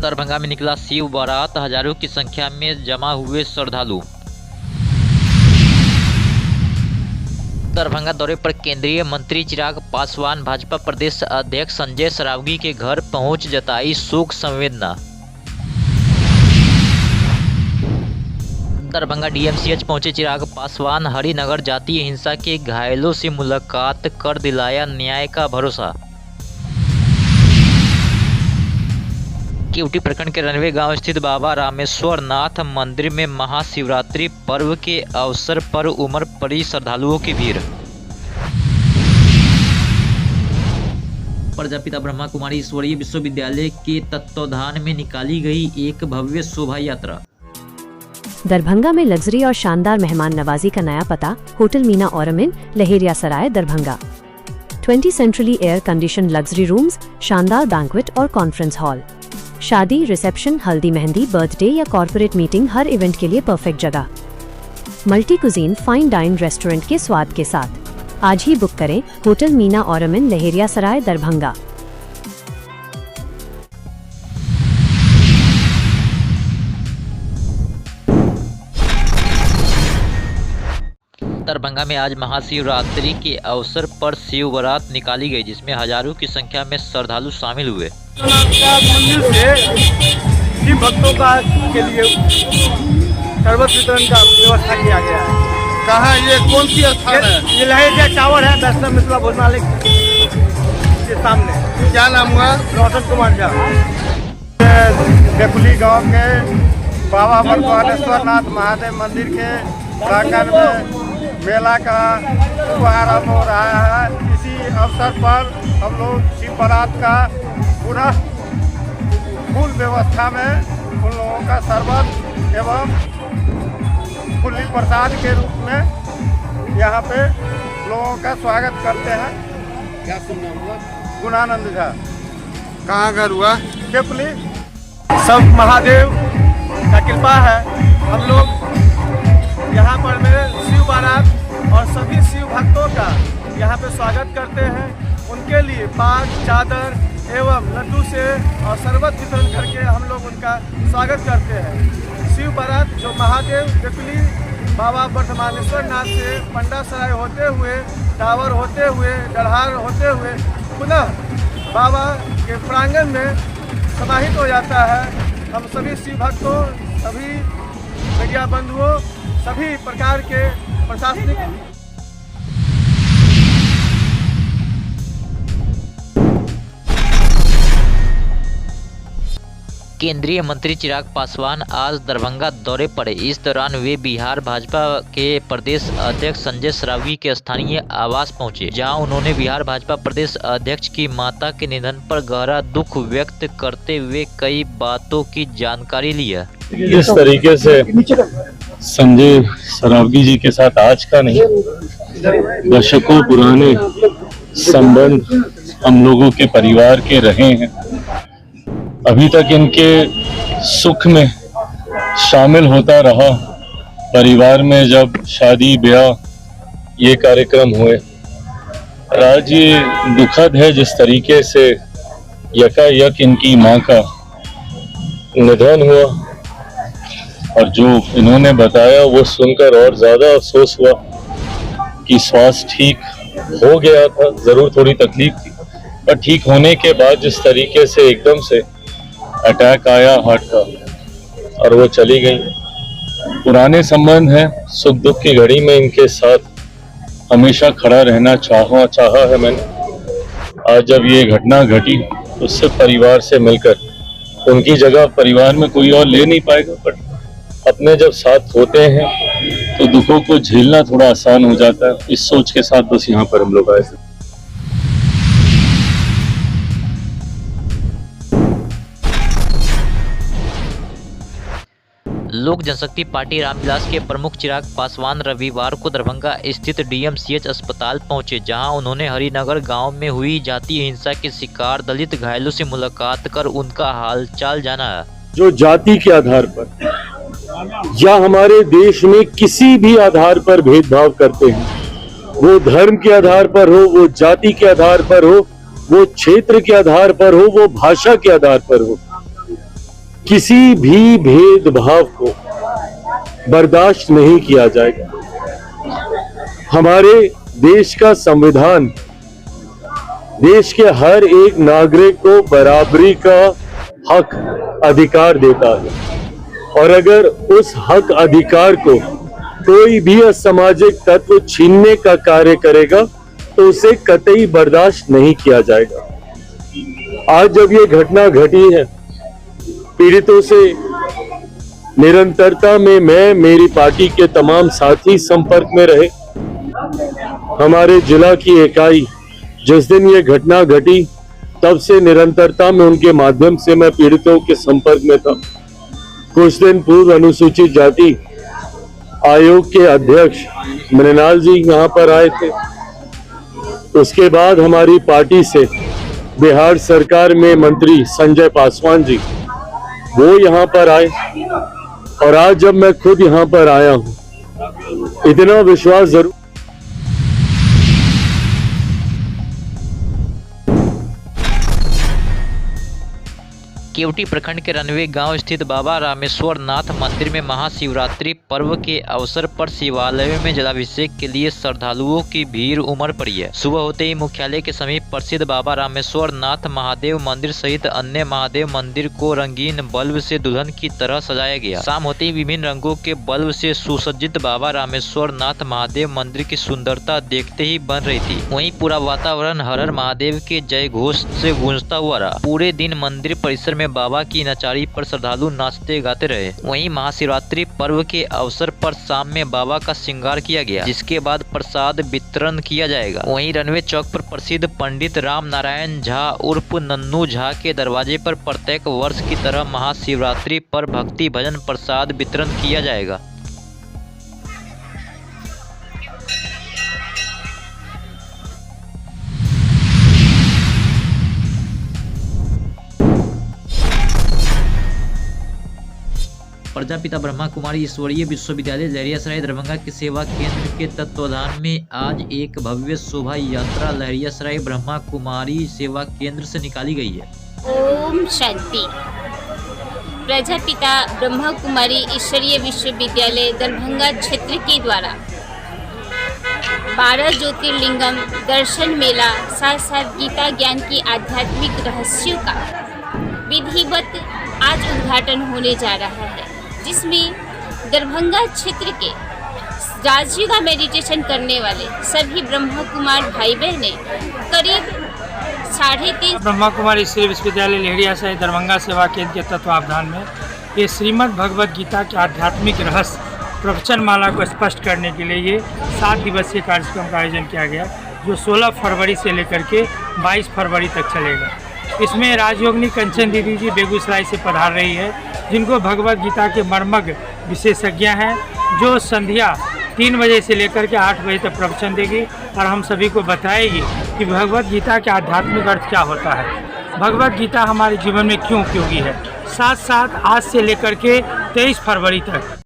दरभंगा में निकला शिव बारात, हजारों की संख्या में जमा हुए श्रद्धालु। दरभंगा दौरे पर केंद्रीय मंत्री चिराग पासवान, भाजपा प्रदेश अध्यक्ष संजय सरावगी के घर पहुंच जताई शोक संवेदना। दरभंगा डीएमसीएच पहुंचे चिराग पासवान, हरिनगर जातीय हिंसा के घायलों से मुलाकात कर दिलाया न्याय का भरोसा। केवटी प्रखंड के रनवे गांव स्थित बाबा रामेश्वर नाथ मंदिर में महाशिवरात्रि पर्व के अवसर पर उमड़ पड़ी श्रद्धालुओं की भीड़। प्रजापिता ब्रह्मा कुमारी ईश्वरीय विश्वविद्यालय के तत्वावधान में निकाली गई एक भव्य शोभा यात्रा। दरभंगा में लग्जरी और शानदार मेहमान नवाजी का नया पता, होटल मीना ऑरमिन, Laheriya Sarai, Darbhanga. 20 centrally air condition luxury rooms, शानदार बैंक्वेट और कॉन्फ्रेंस हॉल। शादी, रिसेप्शन, हल्दी, मेहंदी, बर्थडे या कॉर्पोरेट मीटिंग, हर इवेंट के लिए परफेक्ट जगह। Multi cuisine fine dine restaurant के स्वाद के साथ। आज ही बुक करें होटल मीना ऑरमिन, लहेरिया सराय, दरभंगा। दरभंगा में आज महाशिवरात्रि के अवसर पर शिव बारात निकाली गई, जिसमें हजारों की संख्या में श्रद्धालु शामिल हुए। मंदिर से शिव भक्तों का के लिए शरबत वितरण का व्यवस्था किया गया है। कहाँ, ये कौन सी स्थान है? ये लहेरिया टावर है, वैष्णव मिथिला भोजनालय के सामने। क्या नाम हुआ? रोशन कुमार झा। बेकुली गांव के बाबा बरद्वारेश्वर नाथ महादेव मंदिर के प्रांगण में मेला का शुभारंभ हो रहा है। इसी अवसर पर हम लोग शिव बारात का पुनः फूल व्यवस्था में उन लोगों का शरबत एवं फुल्ली प्रसाद के रूप में यहाँ पे लोगों का स्वागत करते हैं। क्या सुनना हुआ? गुणानंद झा। कहाँ घर हुआ? केपली। सब महादेव का कृपा है। हम लोग यहाँ पर मेरे शिव बारात और सभी शिव भक्तों का यहाँ पे स्वागत करते हैं। उनके लिए पाग, चादर एवं लड्डू से और शरबत वितरण करके हम लोग उनका स्वागत करते हैं। शिव बारात जो महादेव बेकुली बाबा वर्धमानेश्वर नाथ से पंडा सराय होते हुए, टावर होते हुए, डरहार होते हुए पुनः बाबा के प्रांगण में समाहित हो जाता है। हम सभी शिव भक्तों, सभी मीडिया बंधुओं, सभी प्रकार के प्रशासनिक केंद्रीय मंत्री चिराग पासवान आज दरभंगा दौरे पर। इस दौरान वे बिहार भाजपा के प्रदेश अध्यक्ष संजय सरावगी के स्थानीय आवास पहुंचे, जहां उन्होंने बिहार भाजपा प्रदेश अध्यक्ष की माता के निधन पर गहरा दुख व्यक्त करते हुए कई बातों की जानकारी लिया। इस तरीके से संजय सरावगी जी के साथ आज का नहीं, दशकों पुराने संबंध हम लोगों के परिवार के रहे हैं। अभी तक इनके सुख में शामिल होता रहा। परिवार में जब शादी ब्याह ये कार्यक्रम हुए, आज ये दुखद है जिस तरीके से यकायक इनकी मां का निधन हुआ। और जो इन्होंने बताया वो सुनकर और ज्यादा अफसोस हुआ कि स्वास्थ्य ठीक हो गया था, जरूर थोड़ी तकलीफ थी, पर ठीक होने के बाद जिस तरीके से एकदम से अटैक आया हार्ट का और वो चली गई। पुराने संबंध हैं, सुख दुख की घड़ी में इनके साथ हमेशा खड़ा रहना चाहा है मैंने। आज जब ये घटना घटी तो सिर्फ परिवार से मिलकर, उनकी जगह परिवार में कोई और ले नहीं पाएगा, बट अपने जब साथ होते हैं तो दुखों को झेलना थोड़ा आसान हो जाता है। इस सोच के साथ बस यहाँ पर हम लोग आए थे। लोक जनशक्ति पार्टी रामविलास के प्रमुख चिराग पासवान रविवार को दरभंगा स्थित डीएमसीएच अस्पताल पहुंचे, जहां उन्होंने हरिनगर गांव में हुई जातीय हिंसा के शिकार दलित घायलों से मुलाकात कर उनका हालचाल जाना। जो जाति के आधार पर या हमारे देश में किसी भी आधार पर भेदभाव करते हैं, वो धर्म के आधार पर हो, वो जाति के आधार पर हो, वो क्षेत्र के आधार पर हो, वो भाषा के आधार पर हो, किसी भी भेदभाव को बर्दाश्त नहीं किया जाएगा। हमारे देश का संविधान देश के हर एक नागरिक को बराबरी का हक अधिकार देता है और अगर उस हक अधिकार को कोई भी असामाजिक तत्व छीनने का कार्य करेगा तो उसे कतई बर्दाश्त नहीं किया जाएगा। आज जब ये घटना घटी है, पीड़ितों से निरंतरता में मैं, मेरी पार्टी के तमाम साथी संपर्क में रहे। हमारे जिला की इकाई जिस दिन ये घटना घटी तब से निरंतरता में उनके माध्यम से मैं पीड़ितों के संपर्क में था। कुछ दिन पूर्व अनुसूचित जाति आयोग के अध्यक्ष मृणाल जी यहाँ पर आए थे। उसके बाद हमारी पार्टी से बिहार सरकार में मंत्री संजय पासवान जी वो यहाँ पर आए और आज जब मैं खुद यहाँ पर आया हूँ, इतना विश्वास जरूर केवटी प्रखंड के रनवे गांव स्थित बाबा रामेश्वर नाथ मंदिर में महाशिवरात्रि पर्व के अवसर पर शिवालय में जलाभिषेक के लिए श्रद्धालुओं की भीड़ उमड़ पड़ी है। सुबह होते ही मुख्यालय के समीप प्रसिद्ध बाबा रामेश्वर नाथ महादेव मंदिर सहित अन्य महादेव मंदिर को रंगीन बल्ब से दुल्हन की तरह सजाया गया। शाम होते ही विभिन्न रंगों के बल्ब से सुसज्जित बाबा रामेश्वर नाथ महादेव मंदिर की सुंदरता देखते ही बन रही थी। वहीं पूरा वातावरण हर हर महादेव के जय घोष से गूंजता हुआ रहा। पूरे दिन मंदिर परिसर में बाबा की नचारी पर श्रद्धालु नाचते गाते रहे। वहीं महाशिवरात्रि पर्व के अवसर पर शाम में बाबा का श्रृंगार किया गया, जिसके बाद प्रसाद वितरण किया जाएगा। वहीं रनवे चौक पर प्रसिद्ध पंडित राम नारायण झा उर्फ नन्नू झा के दरवाजे पर प्रत्येक वर्ष की तरह महाशिवरात्रि पर भक्ति भजन प्रसाद वितरण किया जाएगा। प्रजापिता ब्रह्मा कुमारी ईश्वरीय विश्वविद्यालय लहरियासराय दरभंगा के सेवा केंद्र के तत्वाधान में आज एक भव्य शोभा यात्रा लहरियासराय ब्रह्मा कुमारी सेवा केंद्र से निकाली गई है। ओम शांति। प्रजापिता ब्रह्मा कुमारी ईश्वरीय विश्वविद्यालय दरभंगा क्षेत्र के द्वारा 12 ज्योतिर्लिंगम दर्शन मेला साथ साथ गीता ज्ञान की आध्यात्मिक रहस्यों का विधिवत आज उद्घाटन होने जा रहा है, जिसमें दरभंगा क्षेत्र के राजयोगा मेडिटेशन करने वाले सभी ब्रह्मा कुमार भाई बहने करीब 3.5 ब्रह्मा कुमारी ईश्वरीय विश्वविद्यालय लहरियासराय दरभंगा सेवा केंद्र के तत्वावधान में ये श्रीमद् भगवद गीता के आध्यात्मिक रहस्य प्रवचन माला को स्पष्ट करने के लिए ये 7 दिवसीय कार्यक्रम का आयोजन किया गया, जो 16 फरवरी से लेकर के 22 फरवरी तक चलेगा। इसमें राजयोगिनी कंचन दीदी जी बेगूसराय से पधार रही है, जिनको भगवद गीता के मर्मज्ञ विशेषज्ञ हैं, जो संध्या 3 बजे से लेकर के 8 बजे तक प्रवचन देगी और हम सभी को बताएगी कि भगवद गीता के आध्यात्मिक अर्थ क्या होता है, भगवद गीता हमारे जीवन में क्यों उपयोगी है। साथ साथ आज से लेकर के 23 फरवरी तक